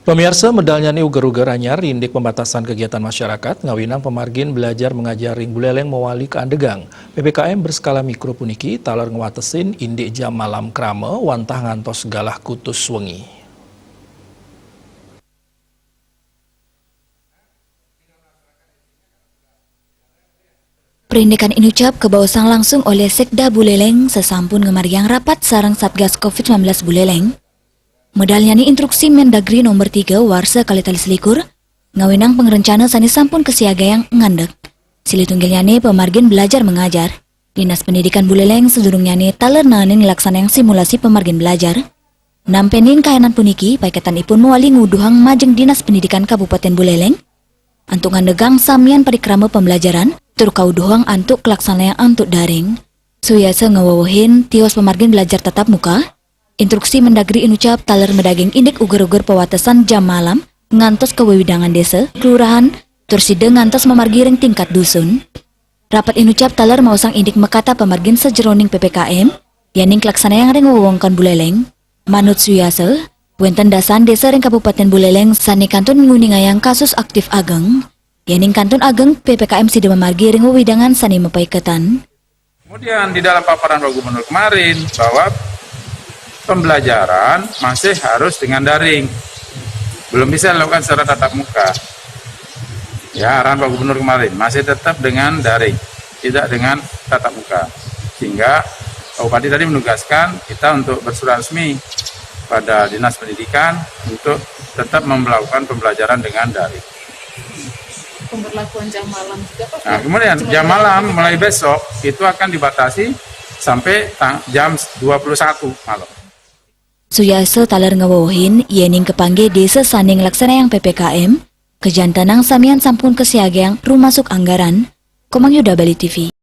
Pemirsa medalnya ni uger-uger anyar indik pembatasan kegiatan masyarakat ngawinang pemargin belajar mengajaring buleleng mewali ke Andegang. PPKM berskala mikro puniki talar ngewatesin indik jam malam krame wantah ngantos galah kutus wengi. Perindikan inucap kebawasan langsung oleh Sekda Buleleng sesampun ngemariang rapat sarang Satgas COVID-19 Buleleng. Medalnya ni instruksi Mendagri nomor 3 Warsa Kalitalis Likur, ngawinang pengerencana sani sampun kesiaga yang ngandek. Silitunggilnya ni pemargin belajar mengajar. Dinas Pendidikan Buleleng sedurungnya ni taler nanin laksana yang simulasi pemargin belajar. Nampenin kahanan puniki, paiketan ipun mewali nguduhang majeng Dinas Pendidikan Kabupaten Buleleng. Antuk ngandegang samian parikrama pembelajaran, turkau doang antuk kelaksana yang antuk daring. Suyasa ngawawahin tios pemargin belajar tatap muka. Instruksi Mendagri inucap taler medaging indik uger-uger pewatasan jam malam ngantos ke wewidangan desa, kelurahan, turside ngantos memargiring tingkat dusun. Rapat inucap taler mausang indik mekata pemargin sejeroning PPKM, yaning kelaksana yang ring wewongkan Buleleng. Manut Suyasa, wenten dasan desa ring Kabupaten Buleleng sani kantun nguningayang kasus aktif ageng, yaning kantun ageng PPKM sida memargiring wewidangan sani mepaiketan. Kemudian di dalam paparan Pak Gubernur kemarin bahwa pembelajaran masih harus dengan daring, belum bisa dilakukan secara tatap muka. Ya, arahan Pak Gubernur kemarin masih tetap dengan daring, tidak dengan tatap muka. Sehingga Pak Bupati tadi menugaskan kita untuk bersurat resmi pada Dinas Pendidikan untuk tetap melakukan pembelajaran dengan daring. Pemberlakuan jam malam juga Pak? Nah, kemudian jam malam mulai besok itu akan dibatasi sampai jam 21 malam. Suyasa taler ngawawahin yening kepangge desa saning laksana yang PPKM, kejantanang samian sampun kesiaga yang rumasuk anggaran. Komang Yuda Bali TV.